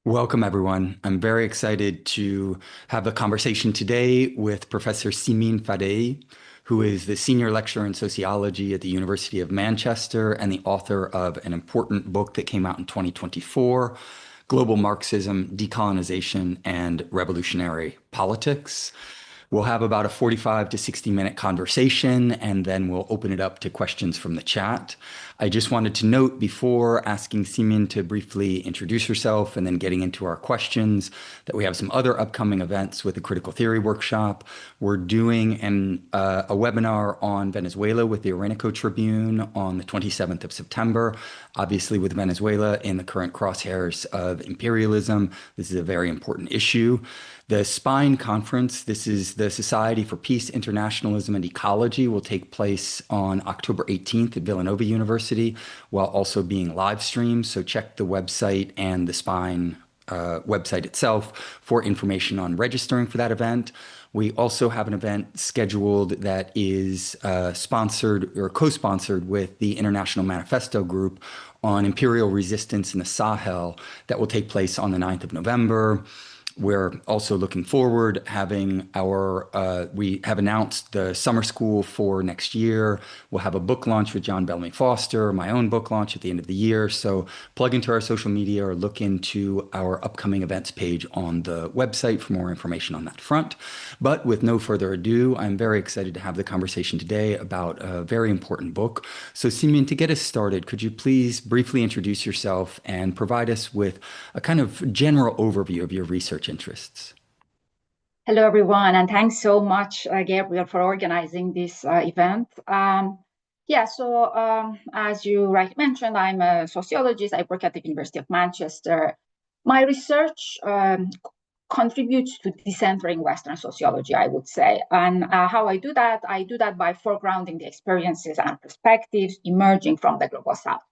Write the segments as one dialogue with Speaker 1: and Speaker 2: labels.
Speaker 1: Welcome, everyone. I'm very excited to have a conversation today with Professor Simin Fadaee, who is the senior lecturer in sociology at the University of Manchester and the author of an important book that came out in 2024, Global Marxism, Decolonization, and Revolutionary Politics. We'll have about a 45 to 60-minute conversation, and then we'll open it up to questions from the chat. I just wanted to note before asking Simin to briefly introduce herself and then getting into our questions that we have some other upcoming events with the Critical Theory Workshop. We're doing a webinar on Venezuela with the Orinoco Tribune on the 27th of September. Obviously, with Venezuela in the current crosshairs of imperialism, this is a very important issue. The SPINE conference, this is the Society for Peace, Internationalism, and Ecology, will take place on October 18th at Villanova University, while also being live streamed. So check the website and the SPINE website itself for information on registering for that event. We also have an event scheduled that is sponsored or co-sponsored with the International Manifesto Group on imperial resistance in the Sahel that will take place on the 9th of November. We're also looking forward having we have announced the summer school for next year. We'll have a book launch with John Bellamy Foster, my own book launch at the end of the year. So plug into our social media or look into our upcoming events page on the website for more information on that front. But with no further ado, I'm very excited to have the conversation today about a very important book. So Simin, to get us started, could you please briefly introduce yourself and provide us with a kind of general overview of your research interests?
Speaker 2: Hello, everyone, and thanks so much, Gabriel, for organizing this event. As you rightly mentioned, I'm a sociologist. I work at the University of Manchester. My research contributes to decentering Western sociology, I would say. And how I do that by foregrounding the experiences and perspectives emerging from the Global South.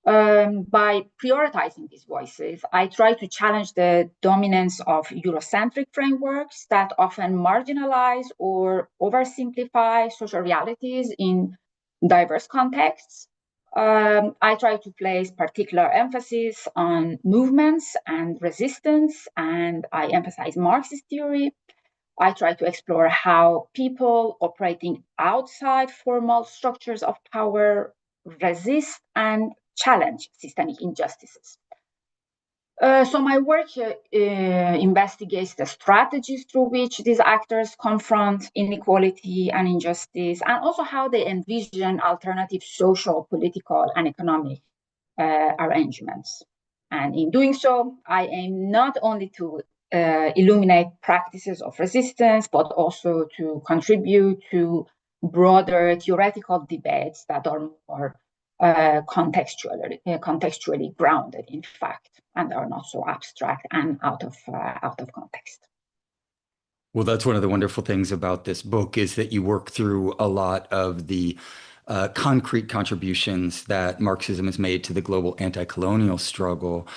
Speaker 2: By prioritizing these voices, I try to challenge the dominance of Eurocentric frameworks that often marginalize or oversimplify social realities in diverse contexts. I try to place particular emphasis on movements and resistance, and I emphasize Marxist theory. I try to explore how people operating outside formal structures of power resist and challenge systemic injustices. So my work investigates the strategies through which these actors confront inequality and injustice, and also how they envision alternative social, political, and economic arrangements. And in doing so, I aim not only to illuminate practices of resistance, but also to contribute to broader theoretical debates that are more contextually grounded, in fact, and are not so abstract and out of context.
Speaker 1: Well, that's one of the wonderful things about this book is that you work through a lot of the concrete contributions that Marxism has made to the global anti-colonial struggle.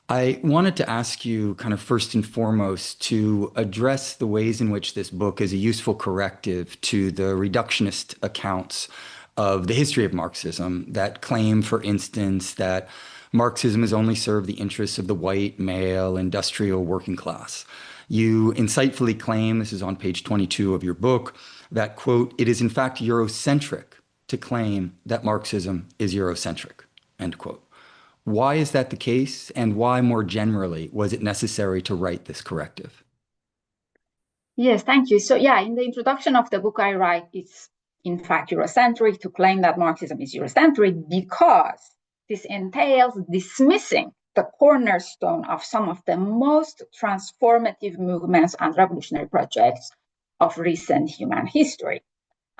Speaker 1: I wanted to ask you kind of first and foremost to address the ways in which this book is a useful corrective to the reductionist accounts of the history of Marxism that claim, for instance, that Marxism has only served the interests of the white, male, industrial working class. You insightfully claim, this is on page 22 of your book, that, quote, it is in fact Eurocentric to claim that Marxism is Eurocentric, end quote. Why is that the case, and why more generally was it necessary to write this corrective?
Speaker 2: Yes, thank you. So in the introduction of the book I write, it's in fact Eurocentric to claim that Marxism is Eurocentric because this entails dismissing the cornerstone of some of the most transformative movements and revolutionary projects of recent human history.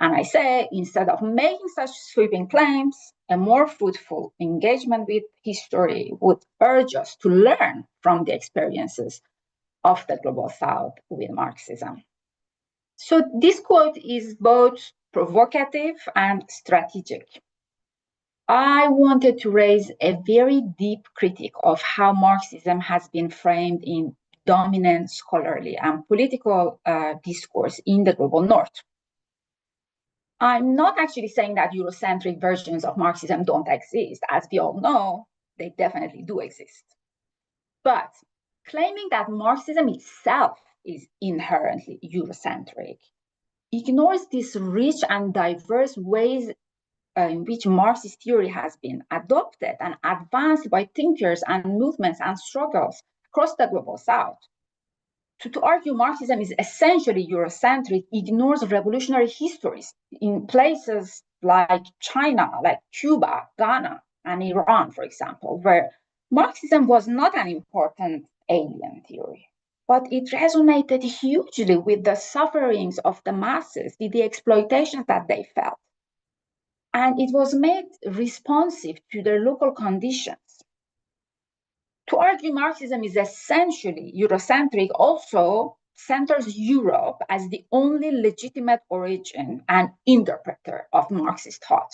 Speaker 2: And I say, instead of making such sweeping claims, a more fruitful engagement with history would urge us to learn from the experiences of the Global South with Marxism. So this quote is both provocative and strategic. I wanted to raise a very deep critique of how Marxism has been framed in dominant scholarly and political discourse in the global north. I'm not actually saying that Eurocentric versions of Marxism don't exist. As we all know, they definitely do exist. But claiming that Marxism itself is inherently Eurocentric ignores these rich and diverse ways in which Marxist theory has been adopted and advanced by thinkers and movements and struggles across the global South. To argue Marxism is essentially Eurocentric ignores revolutionary histories in places like China, like Cuba, Ghana, and Iran, for example, where Marxism was not an important alien theory, but it resonated hugely with the sufferings of the masses, the exploitations that they felt. And it was made responsive to their local conditions. To argue Marxism is essentially Eurocentric also centers Europe as the only legitimate origin and interpreter of Marxist thought.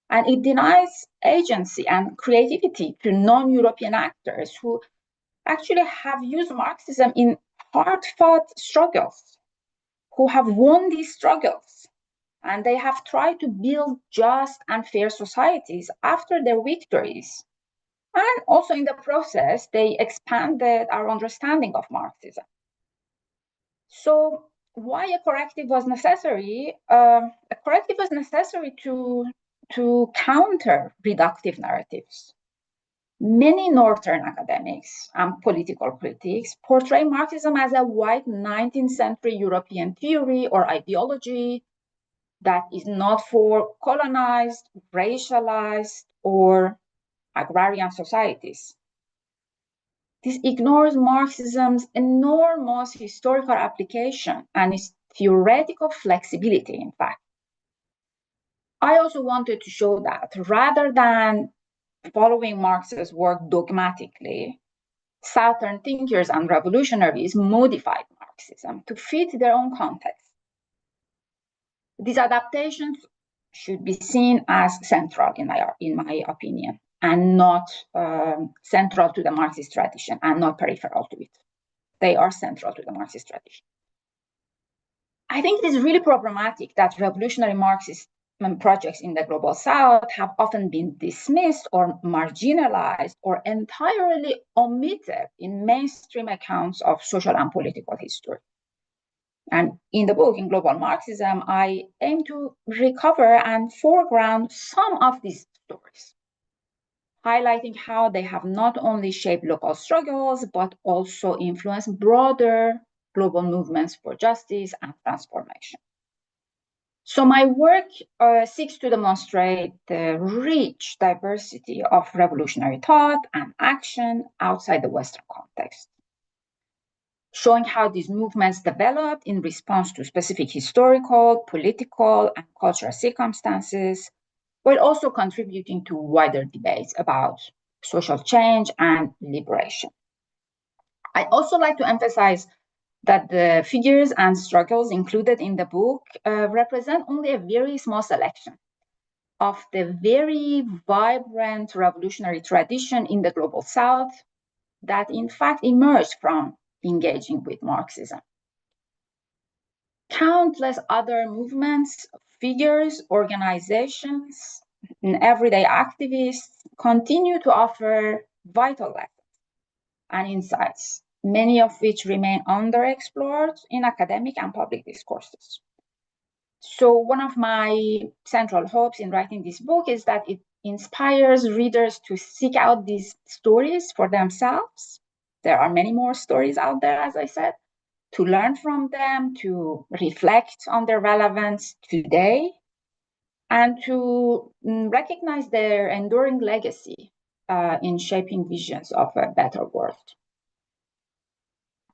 Speaker 2: And it denies agency and creativity to non-European actors who actually have used Marxism in hard-fought struggles, who have won these struggles, and they have tried to build just and fair societies after their victories. And also in the process, they expanded our understanding of Marxism. So why a corrective was necessary? A corrective was necessary to counter reductive narratives. Many Northern academics and political critics portray Marxism as a white 19th century European theory or ideology that is not for colonized, racialized, or agrarian societies. This ignores Marxism's enormous historical application and its theoretical flexibility, in fact. I also wanted to show that rather than following Marx's work dogmatically, Southern thinkers and revolutionaries modified Marxism to fit their own context. These adaptations should be seen as central, in my opinion, and not central to the Marxist tradition and not peripheral to it. They are central to the Marxist tradition. I think it is really problematic that revolutionary Marxist projects in the global South have often been dismissed or marginalized or entirely omitted in mainstream accounts of social and political history. And in the book, in Global Marxism, I aim to recover and foreground some of these stories, highlighting how they have not only shaped local struggles, but also influenced broader global movements for justice and transformation. So my work seeks to demonstrate the rich diversity of revolutionary thought and action outside the Western context, showing how these movements developed in response to specific historical, political, and cultural circumstances, while also contributing to wider debates about social change and liberation. I also like to emphasize that the figures and struggles included in the book represent only a very small selection of the very vibrant revolutionary tradition in the global South that in fact emerged from engaging with Marxism. Countless other movements, figures, organizations, and everyday activists continue to offer vital lessons and insights, many of which remain underexplored in academic and public discourses. So one of my central hopes in writing this book is that it inspires readers to seek out these stories for themselves. There are many more stories out there, as I said, to learn from them, to reflect on their relevance today, and to recognize their enduring legacy in shaping visions of a better world.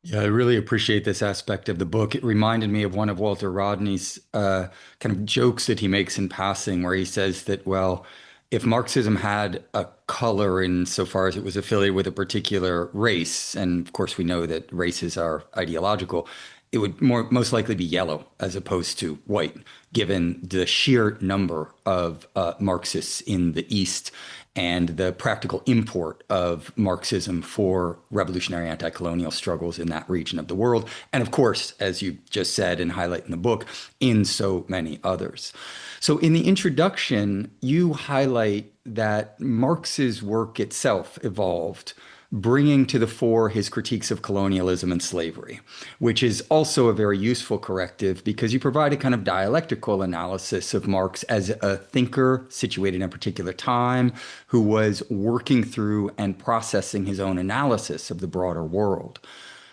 Speaker 1: Yeah, I really appreciate this aspect of the book. It reminded me of one of Walter Rodney's kind of jokes that he makes in passing, where he says that, well, if Marxism had a color insofar as it was affiliated with a particular race, and of course we know that races are ideological, it would most likely be yellow as opposed to white, given the sheer number of Marxists in the East and the practical import of Marxism for revolutionary anti-colonial struggles in that region of the world. And of course, as you just said and highlight in the book, in so many others. So in the introduction, you highlight that Marx's work itself evolved bringing to the fore his critiques of colonialism and slavery, which is also a very useful corrective because you provide a kind of dialectical analysis of Marx as a thinker situated in a particular time who was working through and processing his own analysis of the broader world.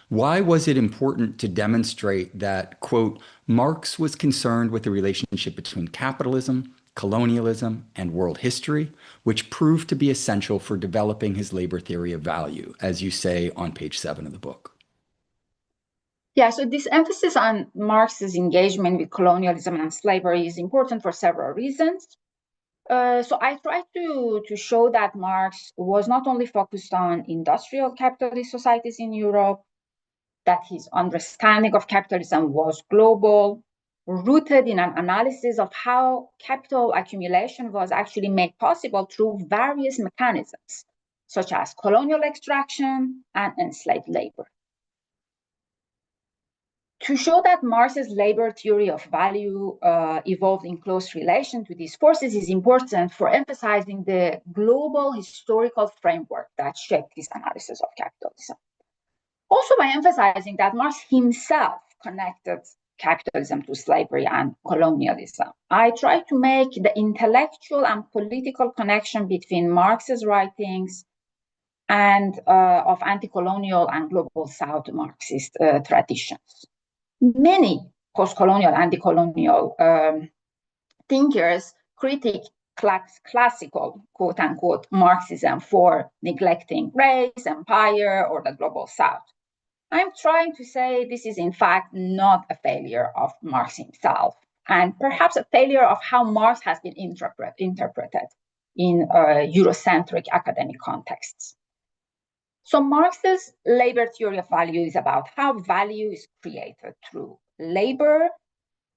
Speaker 1: Why was it important to demonstrate that, quote, Marx was concerned with the relationship between capitalism, colonialism, and world history, which proved to be essential for developing his labor theory of value, as you say on page 7 of the book?
Speaker 2: Yeah, so this emphasis on Marx's engagement with colonialism and slavery is important for several reasons. So I tried to show that Marx was not only focused on industrial capitalist societies in Europe, that his understanding of capitalism was global, rooted in an analysis of how capital accumulation was actually made possible through various mechanisms, such as colonial extraction and enslaved labor. To show that Marx's labor theory of value evolved in close relation to these forces is important for emphasizing the global historical framework that shaped this analysis of capitalism. Also by emphasizing that Marx himself connected capitalism to slavery and colonialism. I try to make the intellectual and political connection between Marx's writings and of anti-colonial and global South Marxist traditions. Many post-colonial and decolonial thinkers critique classical, quote unquote, Marxism for neglecting race, empire, or the global South. I'm trying to say this is in fact not a failure of Marx himself, and perhaps a failure of how Marx has been interpreted in Eurocentric academic contexts. So Marx's labor theory of value is about how value is created through labor,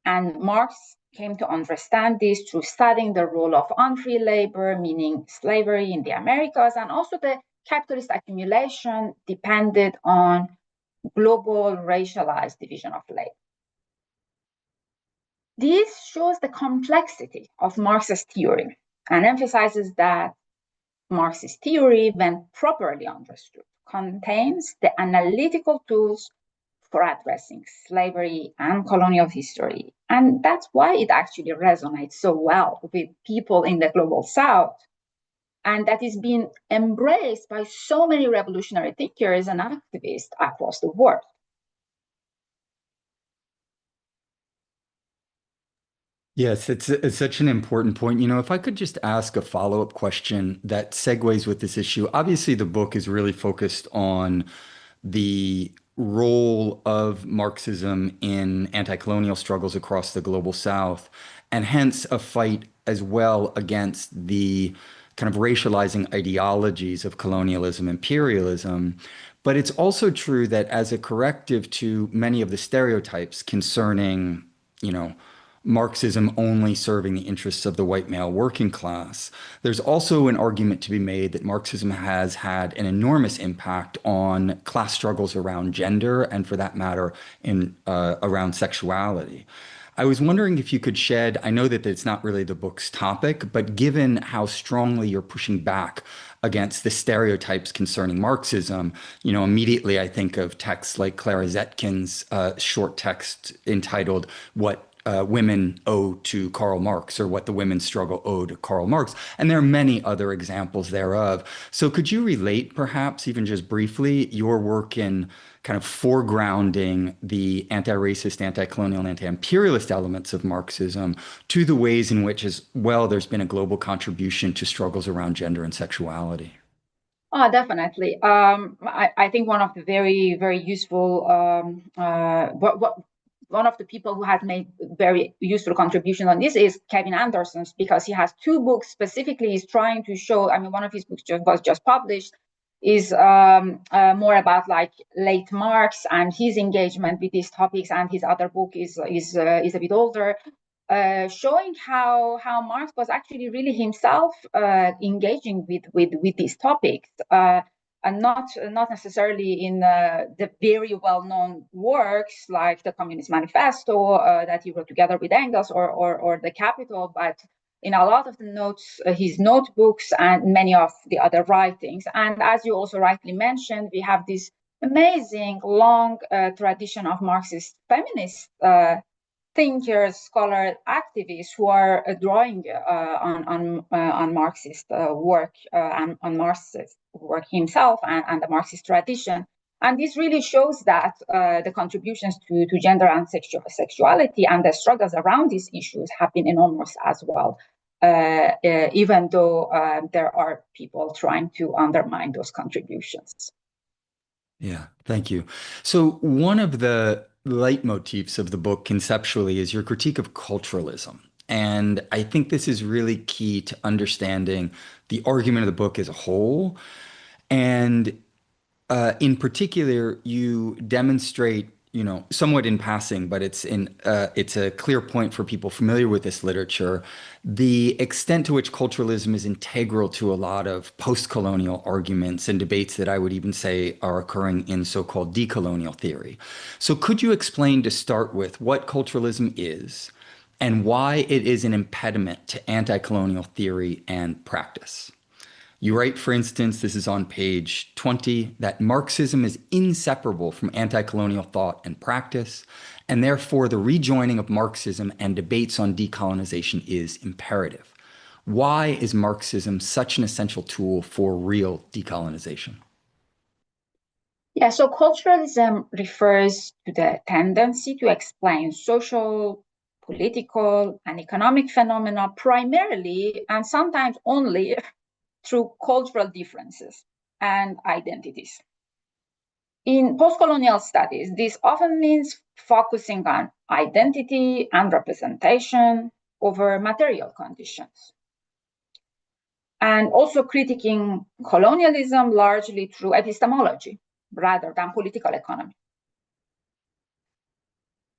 Speaker 2: and Marx came to understand this through studying the role of unfree labor, meaning slavery in the Americas, and also the capitalist accumulation depended on global racialized division of labor. This shows the complexity of Marx's theory and emphasizes that Marx's theory, when properly understood, contains the analytical tools for addressing slavery and colonial history. And that's why it actually resonates so well with people in the global South. And that is being embraced by so many revolutionary thinkers and activists across the world.
Speaker 1: Yes, it's such an important point. You know, if I could just ask a follow-up question that segues with this issue. Obviously, the book is really focused on the role of Marxism in anti-colonial struggles across the global South, and hence a fight as well against the kind of racializing ideologies of colonialism, imperialism. But it's also true that as a corrective to many of the stereotypes concerning, you know, Marxism only serving the interests of the white male working class. There's also an argument to be made that Marxism has had an enormous impact on class struggles around gender and, for that matter, in around sexuality. I was wondering if you could shed, I know that it's not really the book's topic, but given how strongly you're pushing back against the stereotypes concerning Marxism, you know, immediately I think of texts like Clara Zetkin's short text entitled What Women Owe to Karl Marx, or What the Women's Struggle Owed to Karl Marx. And there are many other examples thereof. So could you relate, perhaps, even just briefly, your work in kind of foregrounding the anti-racist, anti-colonial, and anti-imperialist elements of Marxism to the ways in which, as well, there's been a global contribution to struggles around gender and sexuality?
Speaker 2: Oh, definitely. I think one of the very, very useful, one of the people who has made very useful contribution on this is Kevin Anderson, because he has two books specifically. He's trying to show, I mean, one of his books was just published, is more about like late Marx and his engagement with these topics, and his other book is a bit older, showing how Marx was actually really himself engaging with these topics, and not necessarily in the very well-known works like the Communist Manifesto that he wrote together with Engels, or the Capital, but in a lot of the notes, his notebooks and many of the other writings. And as you also rightly mentioned, we have this amazing long tradition of Marxist feminist thinkers, scholars, activists who are drawing on Marxist work and on Marxist work himself and the Marxist tradition. And this really shows that the contributions to gender and sexuality and the struggles around these issues have been enormous as well, even though there are people trying to undermine those contributions.
Speaker 1: Yeah, thank you. So one of the leitmotifs of the book conceptually is your critique of culturalism. And I think this is really key to understanding the argument of the book as a whole. And in particular, you demonstrate, somewhat in passing, but it's a clear point for people familiar with this literature, the extent to which culturalism is integral to a lot of post-colonial arguments and debates that I would even say are occurring in so-called decolonial theory. So could you explain to start with what culturalism is and why it is an impediment to anti-colonial theory and practice? You write, for instance, this is on page 20, that Marxism is inseparable from anti-colonial thought and practice, and therefore the rejoining of Marxism and debates on decolonization is imperative. Why is Marxism such an essential tool for real decolonization?
Speaker 2: Yeah, so culturalism refers to the tendency to explain social, political, and economic phenomena primarily and sometimes only through cultural differences and identities. In postcolonial studies, this often means focusing on identity and representation over material conditions, and also critiquing colonialism largely through epistemology rather than political economy.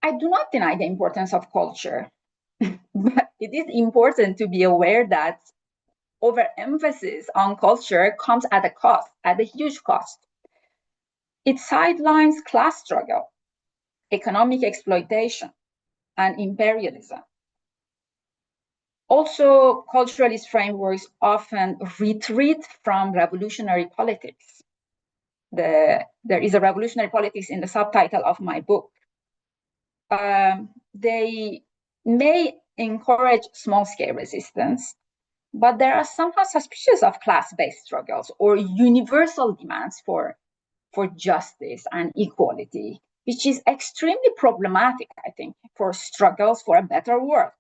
Speaker 2: I do not deny the importance of culture, but it is important to be aware that overemphasis on culture comes at a cost, at a huge cost. It sidelines class struggle, economic exploitation, and imperialism. Also, culturalist frameworks often retreat from revolutionary politics. There is a revolutionary politics in the subtitle of my book. They may encourage small-scale resistance, but they are somehow suspicious of class-based struggles or universal demands for justice and equality, which is extremely problematic, I think, for struggles for a better world.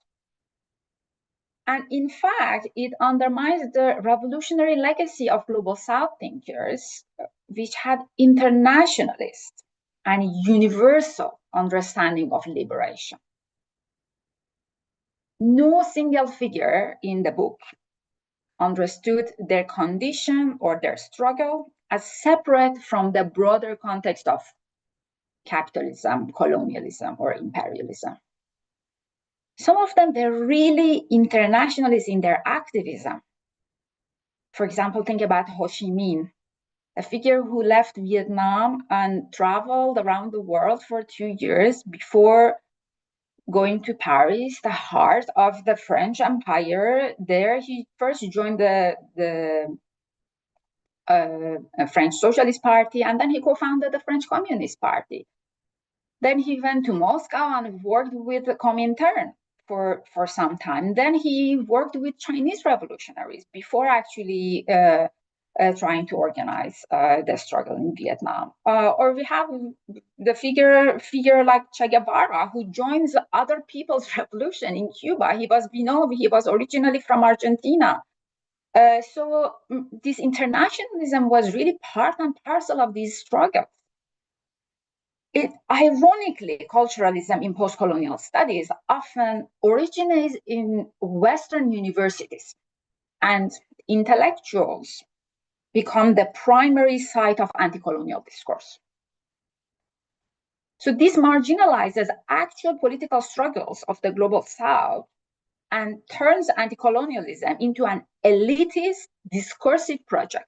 Speaker 2: And in fact, it undermines the revolutionary legacy of Global South thinkers, which had internationalist and universal understanding of liberation. No single figure in the book understood their condition or their struggle as separate from the broader context of capitalism, colonialism, or imperialism. Some of them were really internationalists in their activism. For example, think about Ho Chi Minh, a figure who left Vietnam and traveled around the world for 2 years before going to Paris, the heart of the French Empire. There, he first joined the French Socialist Party, and then he co-founded the French Communist Party. Then he went to Moscow and worked with the Comintern for some time. Then he worked with Chinese revolutionaries before actually trying to organize the struggle in Vietnam. Or we have the figure like Che Guevara, who joins other people's revolution in Cuba. He was originally from Argentina. So this internationalism was really part and parcel of these struggles. Ironically, culturalism in post-colonial studies often originates in Western universities, and intellectuals become the primary site of anti-colonial discourse. So this marginalizes actual political struggles of the Global South and turns anti-colonialism into an elitist discursive project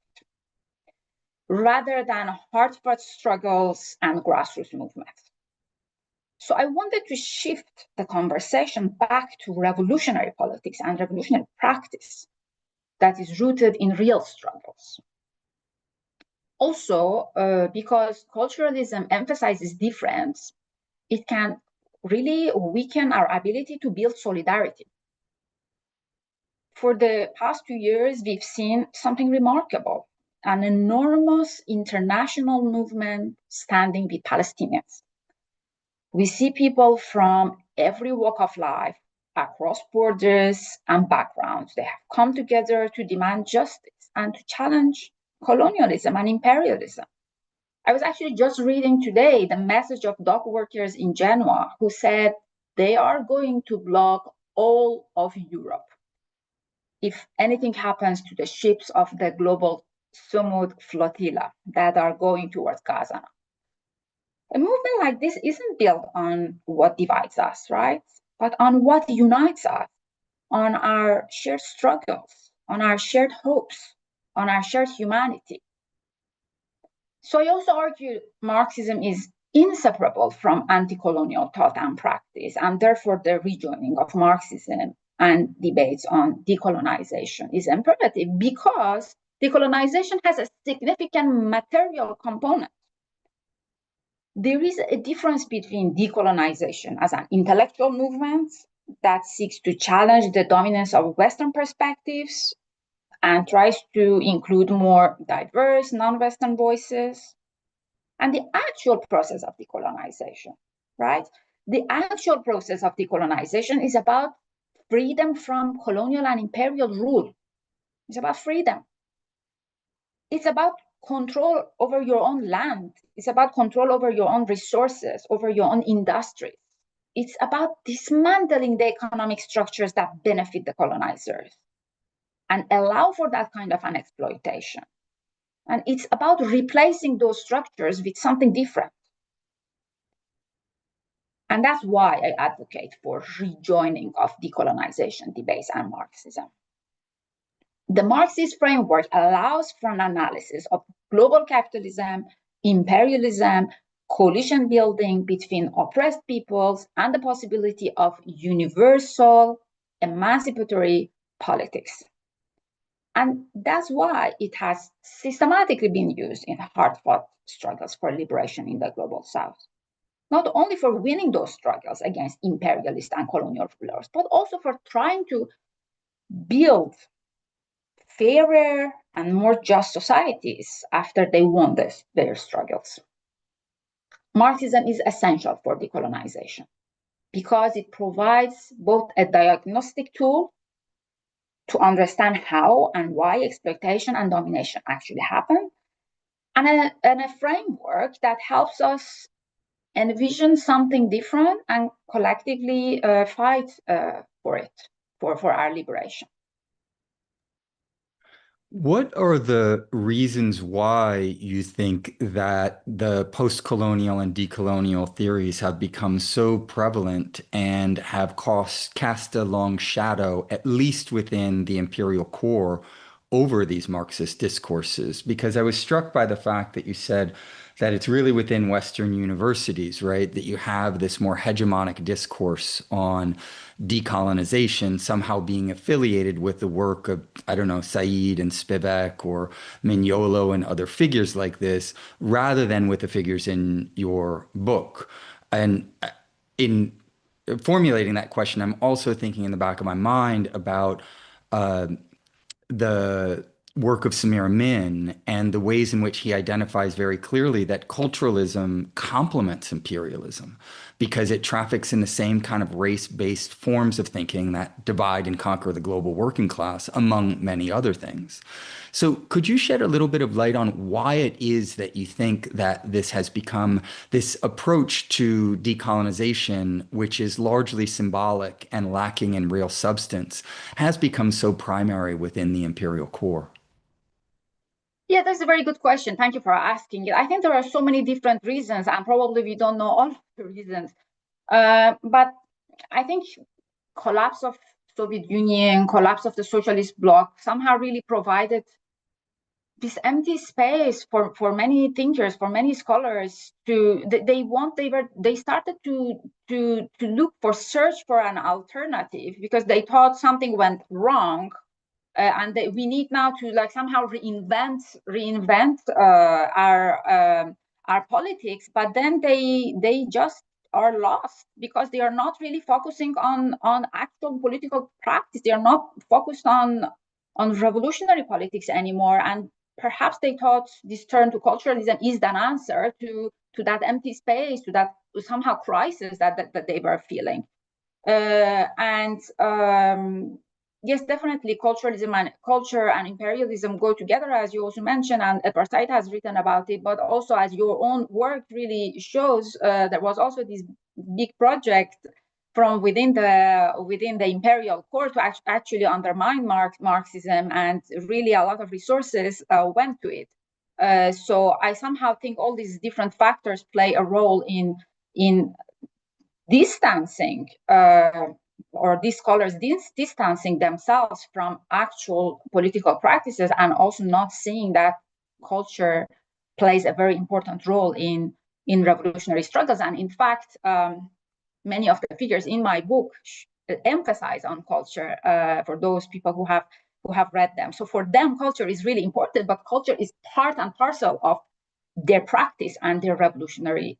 Speaker 2: rather than heartfelt struggles and grassroots movements. So I wanted to shift the conversation back to revolutionary politics and revolutionary practice that is rooted in real struggles. Also, because culturalism emphasizes difference, it can really weaken our ability to build solidarity. For the past 2 years, we've seen something remarkable, an enormous international movement standing with Palestinians. We see people from every walk of life, across borders and backgrounds. They have come together to demand justice and to challenge colonialism and imperialism. I was actually just reading today the message of dock workers in Genoa who said they are going to block all of Europe if anything happens to the ships of the global Sumud flotilla that are going towards Gaza. A movement like this isn't built on what divides us, right? But on what unites us, on our shared struggles, on our shared hopes, on our shared humanity. So I also argue Marxism is inseparable from anti-colonial thought and practice, and therefore the rejoining of Marxism and debates on decolonization is imperative because decolonization has a significant material component. There is a difference between decolonization as an intellectual movement that seeks to challenge the dominance of Western perspectives and tries to include more diverse non-Western voices, and the actual process of decolonization, right? The actual process of decolonization is about freedom from colonial and imperial rule. It's about freedom. It's about control over your own land. It's about control over your own resources, over your own industries. It's about dismantling the economic structures that benefit the colonizers and allow for that kind of an exploitation. And it's about replacing those structures with something different. And that's why I advocate for rejoining of decolonization debates and Marxism. The Marxist framework allows for an analysis of global capitalism, imperialism, coalition building between oppressed peoples, and the possibility of universal emancipatory politics. And that's why it has systematically been used in hard-fought struggles for liberation in the global South. Not only for winning those struggles against imperialist and colonial rulers, but also for trying to build fairer and more just societies after they won their struggles. Marxism is essential for decolonization because it provides both a diagnostic tool to understand how and why exploitation and domination actually happen, and a framework that helps us envision something different and collectively fight for it, for our liberation.
Speaker 1: What are the reasons why you think that the post-colonial and decolonial theories have become so prevalent and have cast a long shadow, at least within the imperial core, over these Marxist discourses? Because I was struck by the fact that you said that it's really within Western universities, right, that you have this more hegemonic discourse on decolonization somehow being affiliated with the work of, I don't know, Said and Spivak or Mignolo and other figures like this, rather than with the figures in your book. And in formulating that question, I'm also thinking in the back of my mind about the work of Simin and the ways in which he identifies very clearly that culturalism complements imperialism because it traffics in the same kind of race-based forms of thinking that divide and conquer the global working class, among many other things. So could you shed a little bit of light on why it is that you think that this has become this approach to decolonization, which is largely symbolic and lacking in real substance, has become so primary within the imperial core?
Speaker 2: Yeah, that's a very good question. Thank you for asking it. I think there are so many different reasons, and probably we don't know all of the reasons. But I think collapse of Soviet Union, collapse of the socialist bloc somehow really provided this empty space for many thinkers, for many scholars they started to look for search for an alternative because they thought something went wrong, and we need now to like somehow reinvent our politics. But then they just are lost because they are not really focusing on actual political practice. They are not focused on revolutionary politics anymore, and perhaps they thought this turn to culturalism is an answer to that empty space, to that somehow crisis that they were feeling. And yes, definitely culturalism and culture and imperialism go together, as you also mentioned, and Apartheid has written about it. But also, as your own work really shows, there was also this big project from within the imperial court to actually undermine Marxism, and really a lot of resources went to it. So I somehow think all these different factors play a role in distancing or these scholars distancing themselves from actual political practices, and also not seeing that culture plays a very important role in revolutionary struggles. And in fact, many of the figures in my book emphasize on culture for those people who have read them. So for them, culture is really important, but culture is part and parcel of their practice, and their revolutionary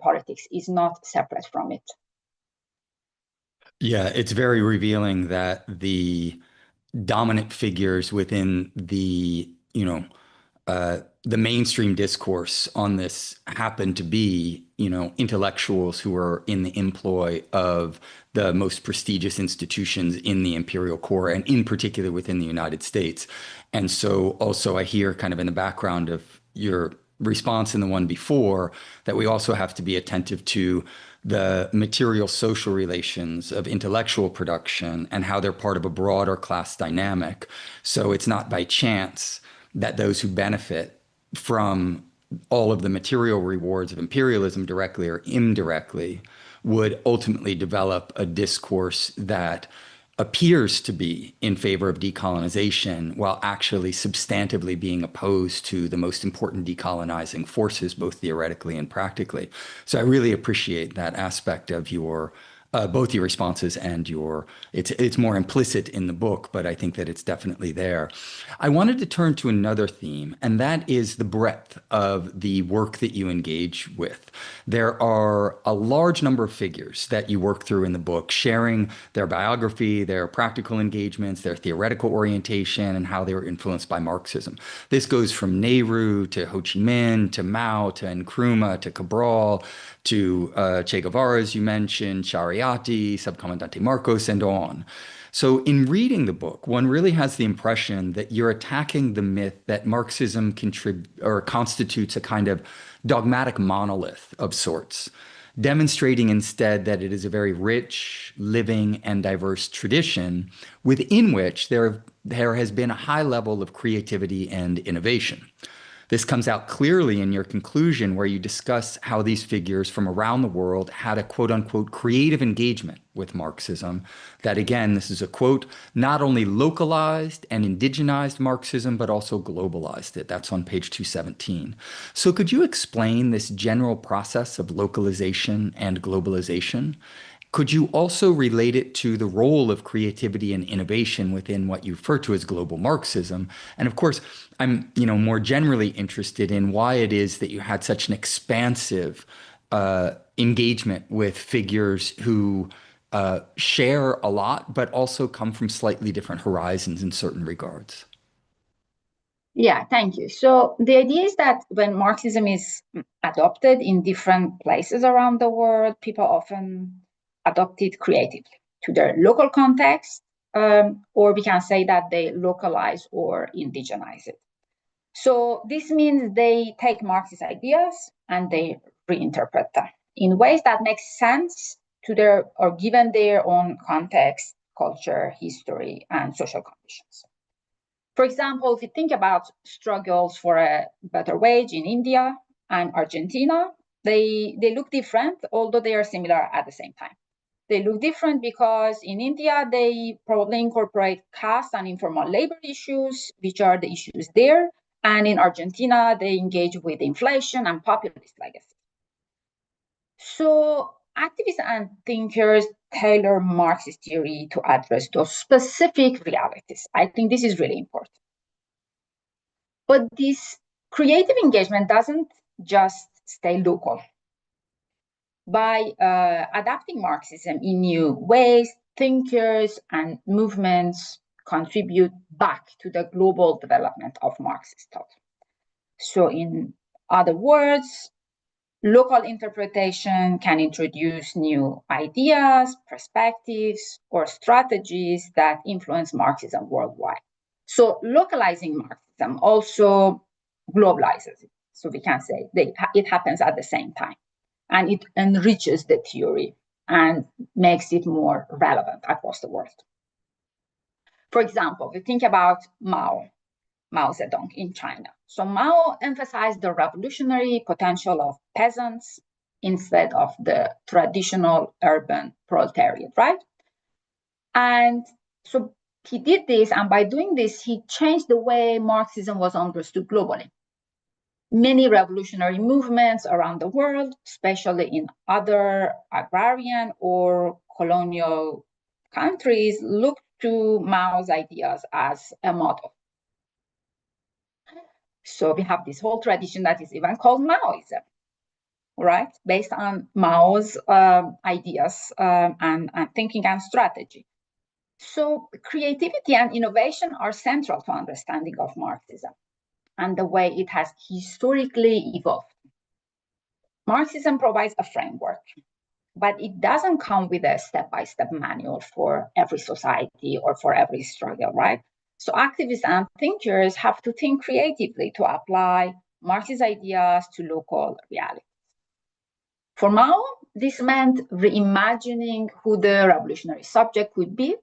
Speaker 2: politics is not separate from it.
Speaker 1: Yeah, it's very revealing that the dominant figures within the mainstream discourse on this happen to be, intellectuals who are in the employ of the most prestigious institutions in the imperial core, and in particular within the United States. And so also I hear kind of in the background of your response in the one before that we also have to be attentive to the material social relations of intellectual production and how they're part of a broader class dynamic. So it's not by chance that those who benefit from all of the material rewards of imperialism directly or indirectly would ultimately develop a discourse that appears to be in favor of decolonization while actually substantively being opposed to the most important decolonizing forces, both theoretically and practically. So I really appreciate that aspect of your both your responses and it's more implicit in the book, but I think that it's definitely there. I wanted to turn to another theme, and that is the breadth of the work that you engage with. There are a large number of figures that you work through in the book, sharing their biography, their practical engagements, their theoretical orientation, and how they were influenced by Marxism. This goes from Nehru to Ho Chi Minh to Mao to Nkrumah to Cabral to Che Guevara, as you mentioned, Shariati, Subcomandante Marcos, and on. So in reading the book, one really has the impression that you're attacking the myth that Marxism constitutes a kind of dogmatic monolith of sorts, demonstrating instead that it is a very rich, living, and diverse tradition within which there has been a high level of creativity and innovation. This comes out clearly in your conclusion, where you discuss how these figures from around the world had a quote unquote creative engagement with Marxism. That, again, this is a quote, not only localized and indigenized Marxism, but also globalized it. That's on page 217. So could you explain this general process of localization and globalization? Could you also relate it to the role of creativity and innovation within what you refer to as global Marxism? And of course, I'm, more generally interested in why it is that you had such an expansive engagement with figures who share a lot, but also come from slightly different horizons in certain regards.
Speaker 2: Yeah, thank you. So the idea is that when Marxism is adopted in different places around the world, people often adopt it creatively to their local context, or we can say that they localize or indigenize it. So this means they take Marxist ideas and they reinterpret them in ways that make sense to their or given their own context, culture, history, and social conditions. For example, if you think about struggles for a better wage in India and Argentina, they look different, although they are similar at the same time. They look different because in India, they probably incorporate caste and informal labor issues, which are the issues there. And in Argentina, they engage with inflation and populist legacy. So activists and thinkers tailor Marxist theory to address those specific realities. I think this is really important. But this creative engagement doesn't just stay local. By adapting Marxism in new ways, thinkers and movements contribute back to the global development of Marxist thought. So in other words, local interpretation can introduce new ideas, perspectives, or strategies that influence Marxism worldwide. So localizing Marxism also globalizes it. So we can say it happens at the same time. And it enriches the theory and makes it more relevant across the world. For example, we think about Mao Zedong in China. So Mao emphasized the revolutionary potential of peasants instead of the traditional urban proletariat, right? And so he did this, and by doing this, he changed the way Marxism was understood globally. Many revolutionary movements around the world, especially in other agrarian or colonial countries, looked to Mao's ideas as a model. So we have this whole tradition that is even called Maoism, right? Based on Mao's ideas and thinking and strategy. So creativity and innovation are central to understanding of Marxism and the way it has historically evolved. Marxism provides a framework, but it doesn't come with a step-by-step manual for every society or for every struggle, right? So activists and thinkers have to think creatively to apply Marxist ideas to local realities. For Mao, this meant reimagining who the revolutionary subject could be,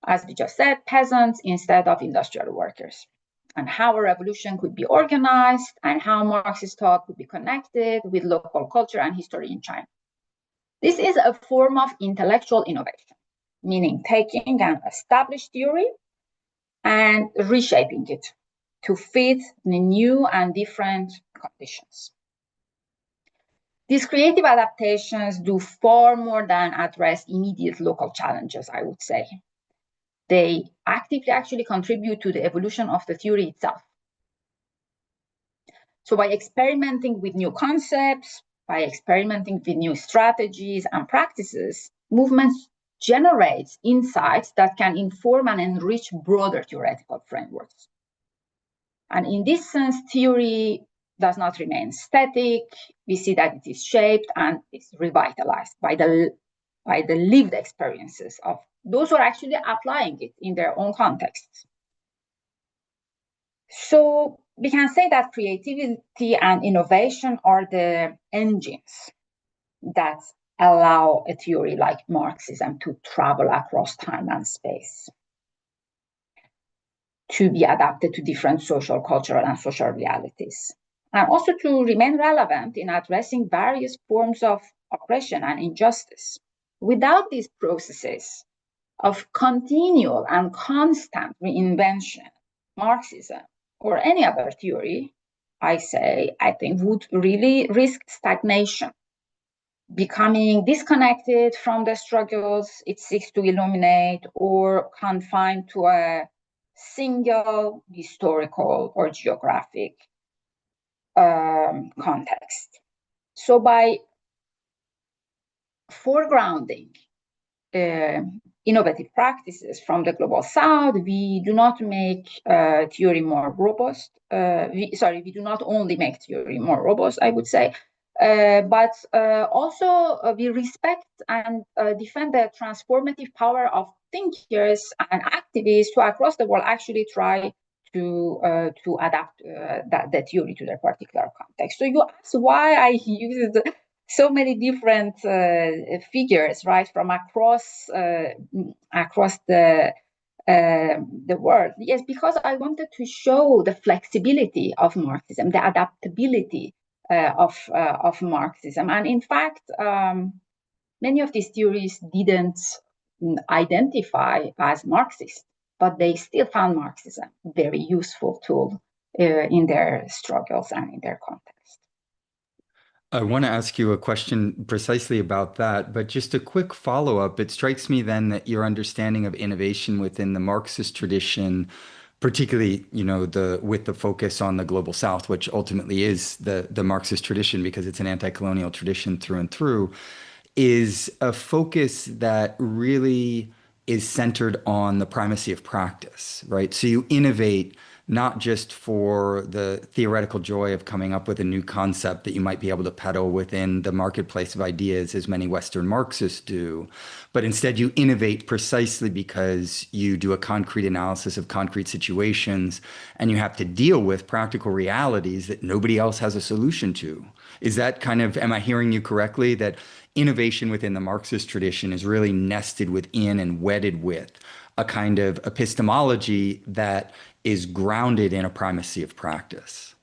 Speaker 2: as we just said, peasants instead of industrial workers, and how a revolution could be organized and how Marxist thought could be connected with local culture and history in China. This is a form of intellectual innovation, meaning taking an established theory and reshaping it to fit the new and different conditions. These creative adaptations do far more than address immediate local challenges, I would say. They actively actually contribute to the evolution of the theory itself. So by experimenting with new concepts, by experimenting with new strategies and practices, movements generate insights that can inform and enrich broader theoretical frameworks. And in this sense, theory does not remain static. We see that it is shaped and is revitalized by the lived experiences of those who are actually applying it in their own contexts. So we can say that creativity and innovation are the engines that allow a theory like Marxism to travel across time and space, to be adapted to different social, cultural, and social realities, and also to remain relevant in addressing various forms of oppression and injustice. Without these processes of continual and constant reinvention, Marxism or any other theory, I think would really risk stagnation, becoming disconnected from the struggles it seeks to illuminate or confined to a single historical or geographic context. So by foregrounding innovative practices from the global south, we do not make theory more robust. We do not only make theory more robust, I would say, but also we respect and defend the transformative power of thinkers and activists who across the world actually try to adapt the theory to their particular context. So you ask why I used so many different figures, right, from across the world. Yes, because I wanted to show the flexibility of Marxism, the adaptability of Marxism, and in fact, many of these theories didn't identify as Marxist, but they still found Marxism a very useful tool in their struggles and in their context.
Speaker 1: I want to ask you a question precisely about that, but just a quick follow-up. It strikes me then that your understanding of innovation within the Marxist tradition, particularly, with the focus on the global South, which ultimately is the Marxist tradition because it's an anti-colonial tradition through and through, is a focus that really is centered on the primacy of practice, right? So you innovate not just for the theoretical joy of coming up with a new concept that you might be able to peddle within the marketplace of ideas, as many Western Marxists do, but instead you innovate precisely because you do a concrete analysis of concrete situations and you have to deal with practical realities that nobody else has a solution to. Is that kind of, am I hearing you correctly, that innovation within the Marxist tradition is really nested within and wedded with a kind of epistemology that is grounded in a primacy of practice?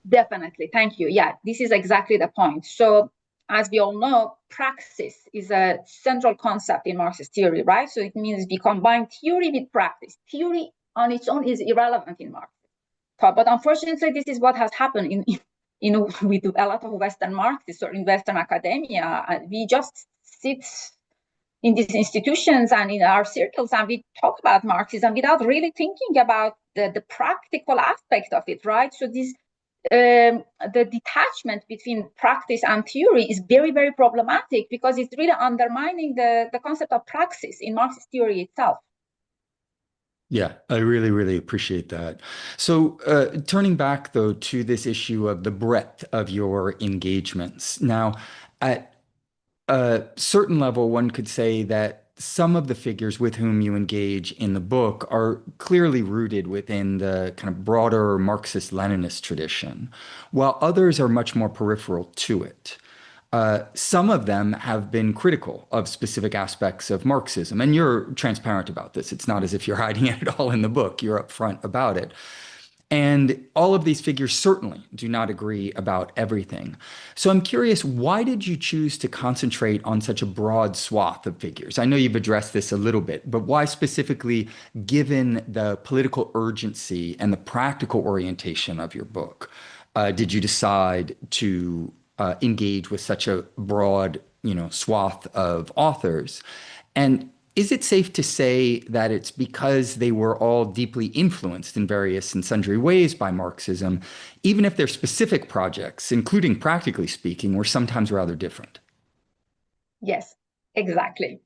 Speaker 2: Definitely. Thank you. Yeah, this is exactly the point. So, as we all know, praxis is a central concept in Marxist theory, right? So it means we combine theory with practice. Theory on its own is irrelevant in Marx thought, but unfortunately, this is what has happened with a lot of Western Marxists or in Western academia. We just sit in these institutions and in our circles and we talk about Marxism without really thinking about the practical aspect of it, right? So this the detachment between practice and theory is very, very problematic because it's really undermining the concept of praxis in Marxist theory itself.
Speaker 1: Yeah, I really, really appreciate that. So, turning back though to this issue of the breadth of your engagements. Now, at a certain level, one could say that some of the figures with whom you engage in the book are clearly rooted within the kind of broader Marxist-Leninist tradition, while others are much more peripheral to it. Some of them have been critical of specific aspects of Marxism, and you're transparent about this. It's not as if you're hiding it at all in the book. You're upfront about it. And all of these figures certainly do not agree about everything. So I'm curious, why did you choose to concentrate on such a broad swath of figures? I know you've addressed this a little bit, but why specifically, given the political urgency and the practical orientation of your book, did you decide to engage with such a broad, swath of authors? And is it safe to say that it's because they were all deeply influenced in various and sundry ways by Marxism, even if their specific projects, including practically speaking, were sometimes rather different?
Speaker 2: Yes, exactly.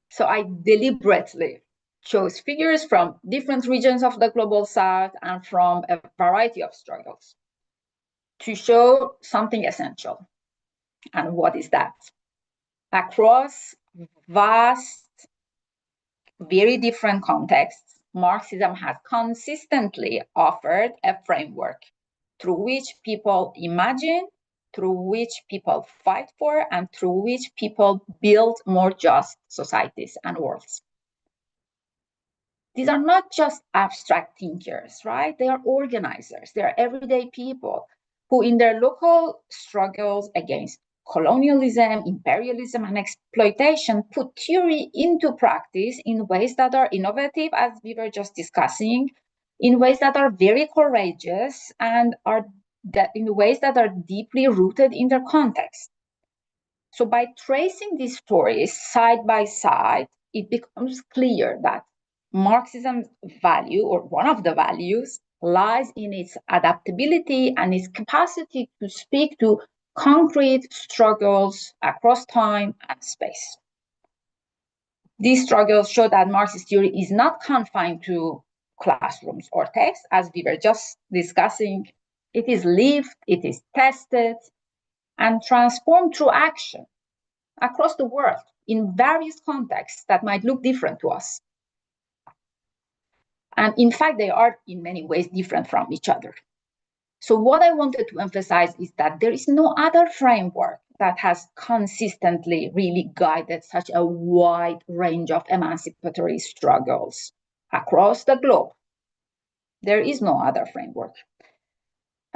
Speaker 2: So I deliberately chose figures from different regions of the global South and from a variety of struggles to show something essential. And what is that? Across vast, very different contexts, Marxism has consistently offered a framework through which people imagine, through which people fight for, and through which people build more just societies and worlds. These are not just abstract thinkers, right? They are organizers. They are everyday people who, in their local struggles against colonialism, imperialism, and exploitation, put theory into practice in ways that are innovative, as we were just discussing, in ways that are very courageous, and in ways that are deeply rooted in their context. So by tracing these stories side by side, it becomes clear that Marxism's value, or one of the values, lies in its adaptability and its capacity to speak to concrete struggles across time and space. These struggles show that Marxist theory is not confined to classrooms or texts, as we were just discussing. It is lived, it is tested, and transformed through action across the world in various contexts that might look different to us. And in fact, they are in many ways different from each other. So what I wanted to emphasize is that there is no other framework that has consistently really guided such a wide range of emancipatory struggles across the globe. There is no other framework.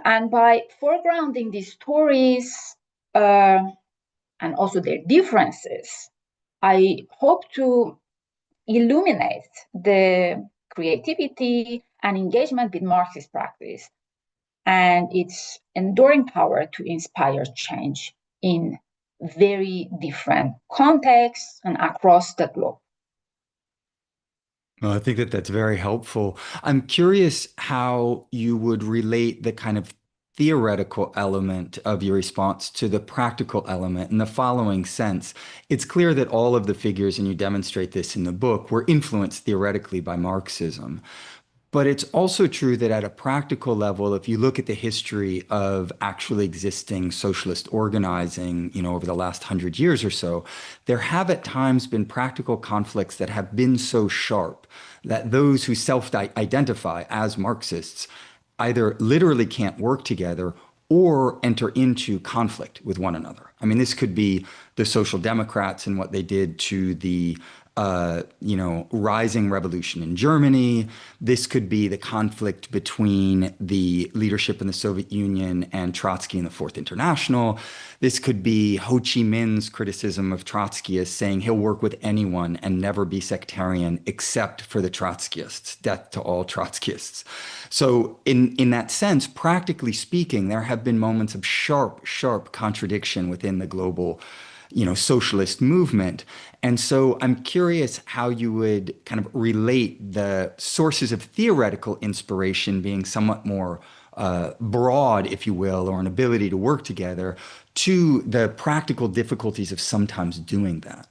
Speaker 2: And by foregrounding these stories and also their differences, I hope to illuminate the creativity and engagement with Marxist practice and its enduring power to inspire change in very different contexts and across the globe.
Speaker 1: Well, I think that that's very helpful. I'm curious how you would relate the kind of theoretical element of your response to the practical element in the following sense. It's clear that all of the figures, and you demonstrate this in the book, were influenced theoretically by Marxism. But it's also true that at a practical level, if you look at the history of actually existing socialist organizing, over the last 100 years or so, there have at times been practical conflicts that have been so sharp that those who self-identify as Marxists either literally can't work together or enter into conflict with one another. I mean, this could be the Social Democrats and what they did to the rising revolution in Germany. This could be the conflict between the leadership in the Soviet Union and Trotsky in the Fourth International. This could be Ho Chi Minh's criticism of Trotsky as saying he'll work with anyone and never be sectarian except for the Trotskyists. Death to all Trotskyists. So in that sense, practically speaking, there have been moments of sharp contradiction within the global socialist movement. And so I'm curious how you would kind of relate the sources of theoretical inspiration being somewhat more broad, if you will, or an ability to work together, to the practical difficulties of sometimes doing that.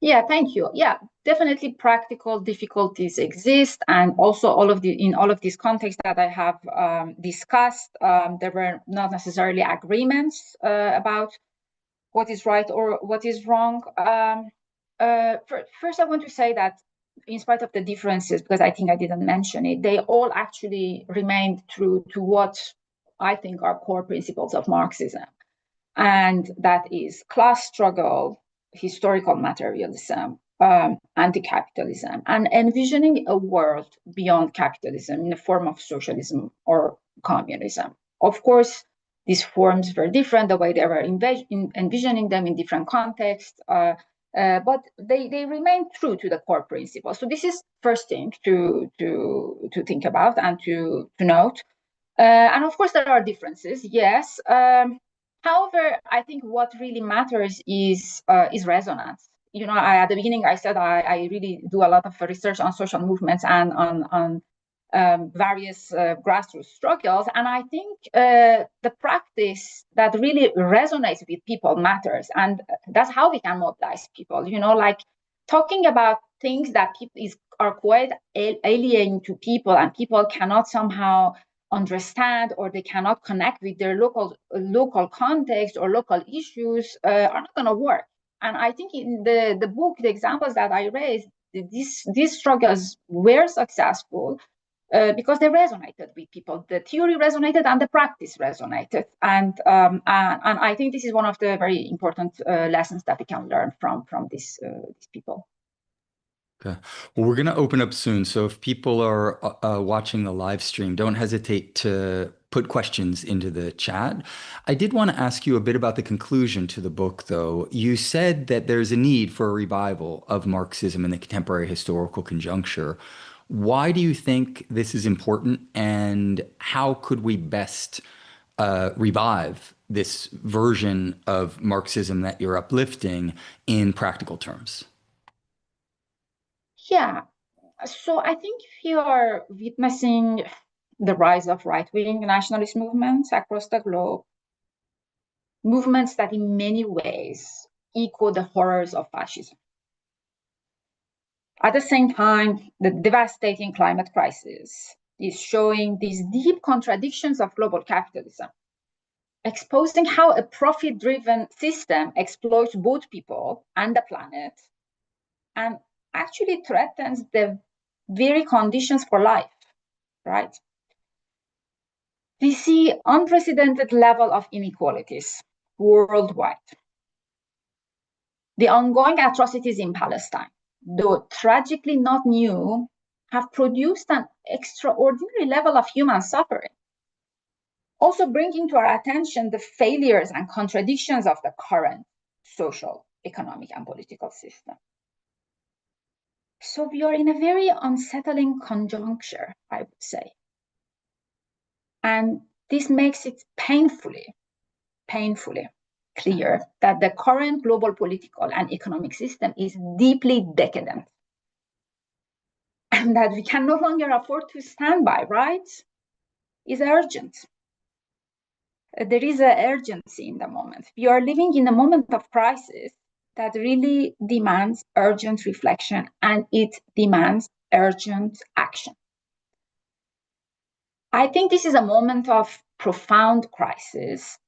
Speaker 2: Yeah, thank you. Yeah, definitely practical difficulties exist. And also in all of these contexts that I have discussed, there were not necessarily agreements about what is right or what is wrong. First, I want to say that in spite of the differences, because I think I didn't mention it, they all actually remained true to what I think are core principles of Marxism. And that is class struggle, historical materialism, anti-capitalism, and envisioning a world beyond capitalism in the form of socialism or communism. Of course, these forms were different, the way they were envisioning them in different contexts, but they remain true to the core principles. So this is first thing to think about and to note. And of course, there are differences, yes. However, I think what really matters is resonance. At the beginning, I said I really do a lot of research on social movements and on various grassroots struggles. And I think the practice that really resonates with people matters. And that's how we can mobilize people, like talking about things that are quite alien to people and people cannot somehow understand or they cannot connect with their local context or local issues are not going to work. And I think in the book, the examples that I raised, these struggles were successful because they resonated with people. The theory resonated and the practice resonated. And I think this is one of the very important lessons that we can learn from these people.
Speaker 1: Okay. Well, we're going to open up soon. So if people are watching the live stream, don't hesitate to put questions into the chat. I did want to ask you a bit about the conclusion to the book, though. You said that there's a need for a revival of Marxism in the contemporary historical conjuncture. Why do you think this is important, and how could we best revive this version of Marxism that you're uplifting in practical terms?
Speaker 2: Yeah, so I think we are witnessing the rise of right-wing nationalist movements across the globe, movements that in many ways echo the horrors of fascism. At the same time, the devastating climate crisis is showing these deep contradictions of global capitalism, exposing how a profit-driven system exploits both people and the planet, and actually threatens the very conditions for life, right? We see unprecedented level of inequalities worldwide. The ongoing atrocities in Palestine, though tragically not new, have produced an extraordinary level of human suffering. Also bringing to our attention the failures and contradictions of the current social economic and political system. So we are in a very unsettling conjuncture, I would say. And this makes it painfully clear that the current global political and economic system is deeply decadent and that we can no longer afford to stand by, right? Is urgent. There is an urgency in the moment. We are living in a moment of crisis that really demands urgent reflection, and it demands urgent action. I think this is a moment of profound crisis,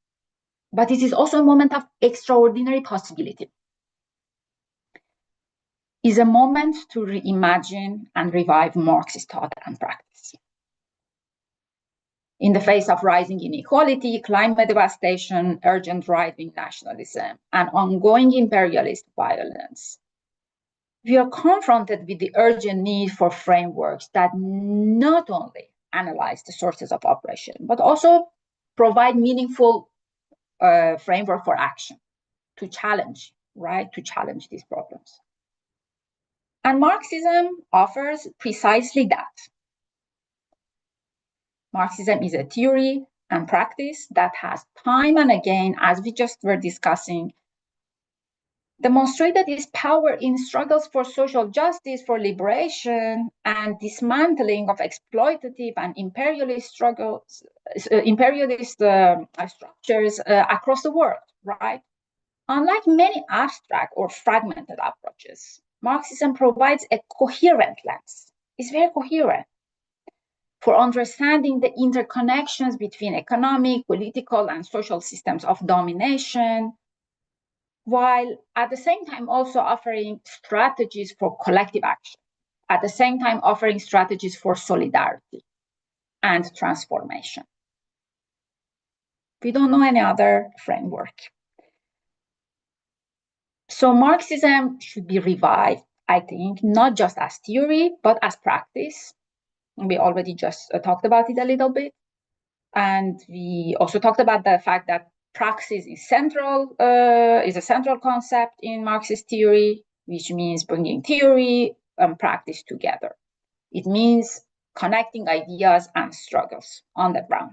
Speaker 2: but it is also a moment of extraordinary possibility. It is a moment to reimagine and revive Marxist thought and practice. In the face of rising inequality, climate devastation, urgent right-wing nationalism, and ongoing imperialist violence, we are confronted with the urgent need for frameworks that not only analyze the sources of oppression, but also provide meaningful framework for action to challenge, right? To challenge these problems. And Marxism offers precisely that. Marxism is a theory and practice that has time and again, as we just were discussing, demonstrated its power in struggles for social justice, for liberation, and dismantling of exploitative and imperialist struggles, structures across the world, right? Unlike many abstract or fragmented approaches, Marxism provides a coherent lens. It's very coherent for understanding the interconnections between economic, political, and social systems of domination, while at the same time also offering strategies for collective action, at the same time offering strategies for solidarity and transformation. We don't know any other framework. So Marxism should be revived, I think, not just as theory, but as practice. We already just talked about it a little bit. And we also talked about the fact that praxis is a central concept in Marxist theory, which means bringing theory and practice together. It means connecting ideas and struggles on the ground.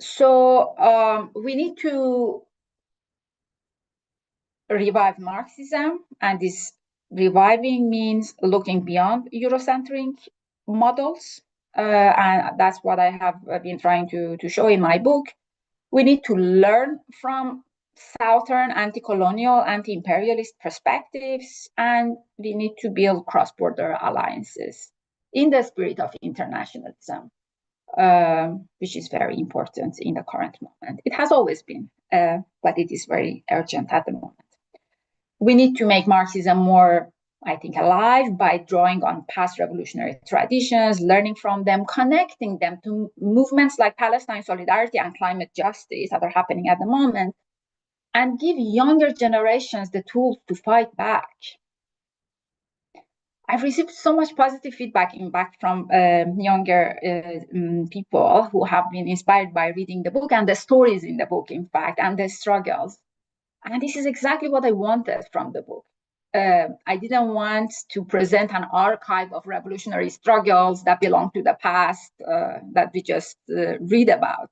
Speaker 2: So we need to revive Marxism, and this reviving means looking beyond Eurocentric models, and that's what I have been trying to show in my book. We need to learn from Southern anti-colonial, anti-imperialist perspectives, and we need to build cross-border alliances in the spirit of internationalism, which is very important in the current moment. It has always been, but it is very urgent at the moment. We need to make Marxism more, I think, alive by drawing on past revolutionary traditions, learning from them, connecting them to movements like Palestine solidarity and climate justice that are happening at the moment, and give younger generations the tools to fight back. I've received so much positive feedback, in fact, from younger people who have been inspired by reading the book and the stories in the book, in fact, and the struggles. And this is exactly what I wanted from the book. I didn't want to present an archive of revolutionary struggles that belong to the past that we just read about.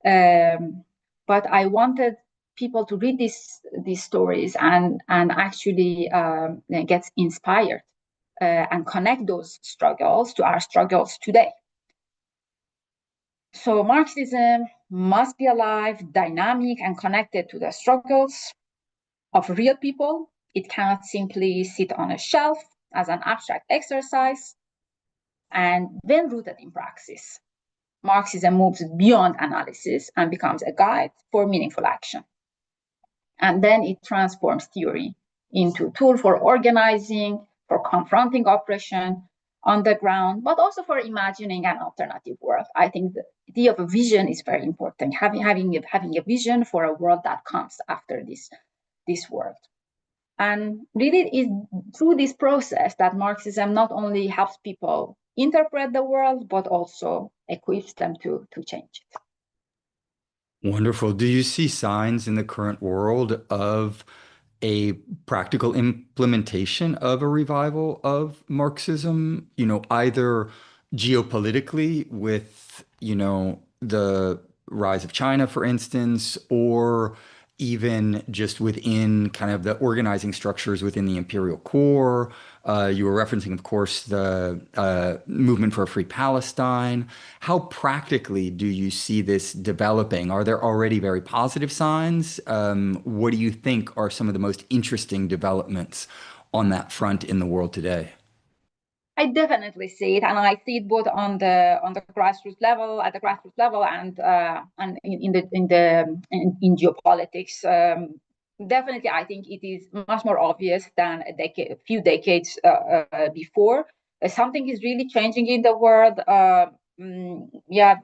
Speaker 2: But I wanted people to read these stories and actually get inspired and connect those struggles to our struggles today. So Marxism must be alive, dynamic, and connected to the struggles of real people. It cannot simply sit on a shelf as an abstract exercise. And when rooted in praxis, Marxism moves beyond analysis and becomes a guide for meaningful action. And then it transforms theory into a tool for organizing, for confronting oppression on the ground, but also for imagining an alternative world. I think the idea of a vision is very important, having a vision for a world that comes after this world. And really it is through this process that Marxism not only helps people interpret the world, but also equips them to change it.
Speaker 1: Wonderful. Do you see signs in the current world of a practical implementation of a revival of Marxism, either geopolitically with, the rise of China, for instance, or even just within kind of the organizing structures within the imperial core? You were referencing, of course, the movement for a free Palestine. How practically do you see this developing? Are there already very positive signs? What do you think are some of the most interesting developments on that front in the world today?
Speaker 2: I definitely see it, and I see it both on the grassroots level, at the grassroots level, and in geopolitics. Definitely, I think it is much more obvious than a few decades before. Something is really changing in the world. Yeah,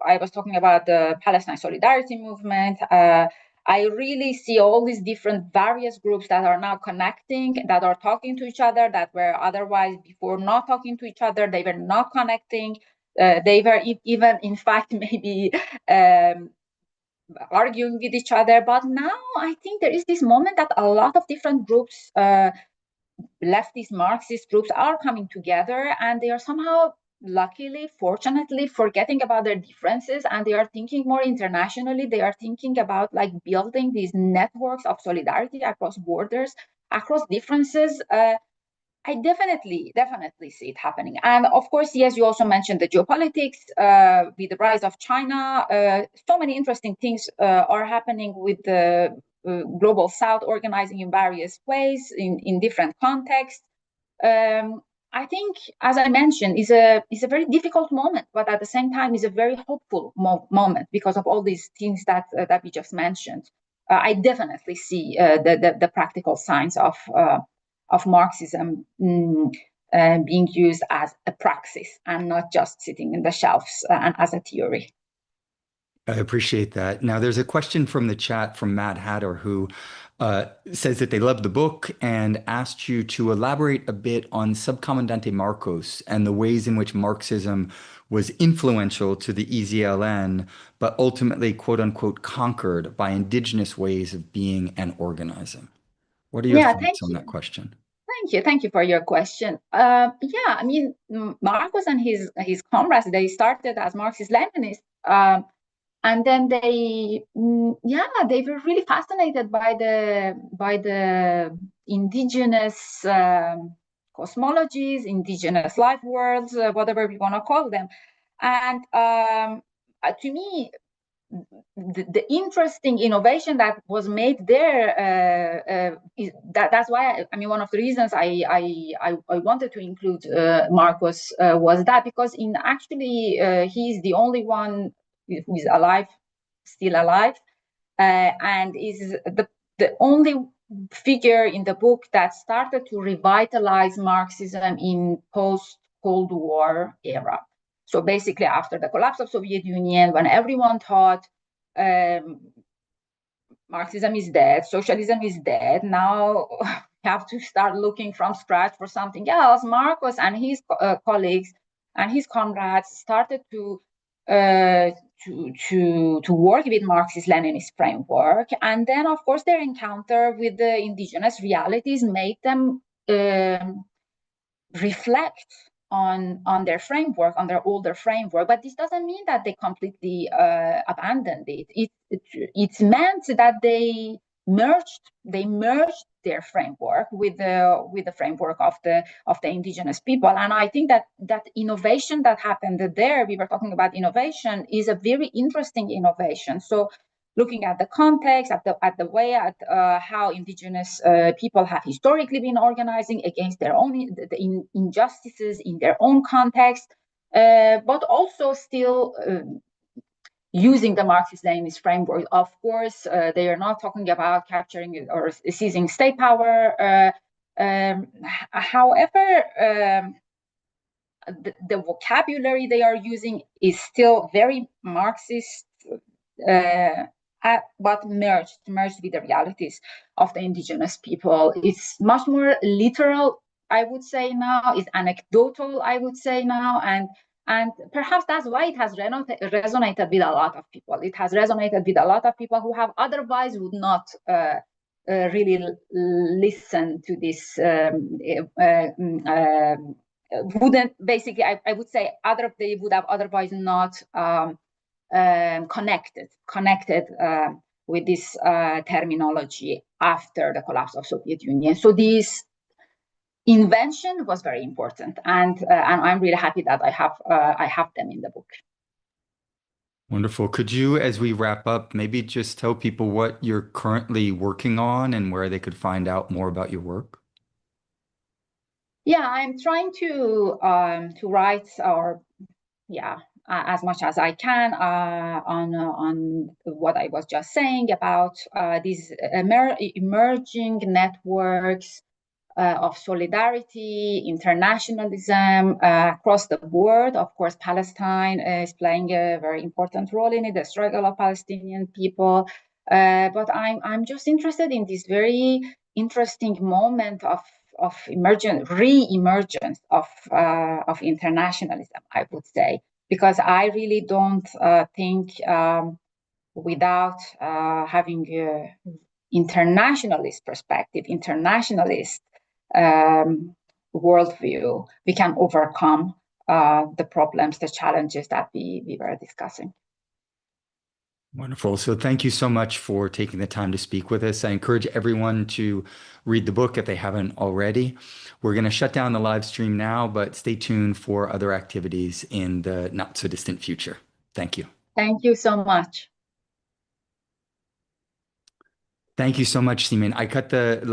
Speaker 2: I was talking about the Palestine solidarity movement. I really see all these different various groups that are now connecting, that are talking to each other, that were otherwise before not talking to each other. They were not connecting. They were even, in fact, maybe arguing with each other. But now I think there is this moment that a lot of different groups, leftist Marxist groups, are coming together, and they are somehow, luckily, fortunately, forgetting about their differences, and they are thinking more internationally. They are thinking about like building these networks of solidarity across borders, across differences. I definitely see it happening. And of course, yes, you also mentioned the geopolitics with the rise of China. So many interesting things are happening with the global South organizing in various ways, in different contexts. Um, I think, as I mentioned, is a very difficult moment, but at the same time is a very hopeful moment because of all these things that we just mentioned. I definitely see the practical signs of Marxism being used as a praxis and not just sitting in the shelves and as a theory.
Speaker 1: I appreciate that. Now, there's a question from the chat from Matt Hatter who says that they love the book and asked you to elaborate a bit on Subcomandante Marcos and the ways in which Marxism was influential to the EZLN, but ultimately, quote unquote, conquered by indigenous ways of being and organizing. What are your
Speaker 2: Yeah,
Speaker 1: thoughts
Speaker 2: thank
Speaker 1: on
Speaker 2: you.
Speaker 1: that question?
Speaker 2: Thank you for your question. Yeah, I mean, Marcos and his comrades, they started as Marxist-Leninists, and then they were really fascinated by the indigenous cosmologies, indigenous life worlds, whatever we want to call them. And to me, the interesting innovation that was made there that's why I mean one of the reasons I wanted to include Marcos was that because in actually he's the only one who is alive, still alive, and is the only figure in the book that started to revitalize Marxism in post Cold War era. So basically, after the collapse of Soviet Union, when everyone thought um, Marxism is dead, socialism is dead, now we have to start looking from scratch for something else. Marcos and his colleagues and his comrades started uh, to work with Marxist-Leninist framework, and then, of course, their encounter with the indigenous realities made them reflect on their framework, on their older framework. But this doesn't mean that they completely abandoned it. It's meant that they merged their framework with the framework of the indigenous people. And I think that innovation that happened there, we were talking about innovation, is a very interesting innovation. So looking at the context, at the way at how indigenous people have historically been organizing against their own injustices in their own context, but also still using the Marxist-Leninist framework. Of course, they are not talking about capturing or seizing state power. However, the vocabulary they are using is still very Marxist, but merged with the realities of the indigenous people. It's much more literal, I would say now. It's anecdotal, I would say now, and And perhaps that's why it has resonated with a lot of people. It has resonated with a lot of people who have otherwise would not really listen to this, wouldn't, basically, I would say they would have otherwise not connected with this terminology after the collapse of Soviet Union. So this invention was very important, and I'm really happy that I have them in the book.
Speaker 1: Wonderful. Could you, as we wrap up, maybe just tell people what you're currently working on and where they could find out more about your work?
Speaker 2: Yeah, I'm trying to write, or as much as I can on what I was just saying about these emerging networks of solidarity, internationalism across the world. Of course, Palestine is playing a very important role in it, the struggle of Palestinian people. But I'm just interested in this very interesting moment of re-emergence of internationalism, I would say, because I really don't think without having a internationalist perspective, internationalist worldview, we can overcome the problems, the challenges that we were discussing.
Speaker 1: Wonderful. So thank you so much for taking the time to speak with us. I encourage everyone to read the book if they haven't already. We're going to shut down the live stream now, but stay tuned for other activities in the not so distant future. Thank you.
Speaker 2: Thank you so much.
Speaker 1: Thank you so much, Simin. I cut the live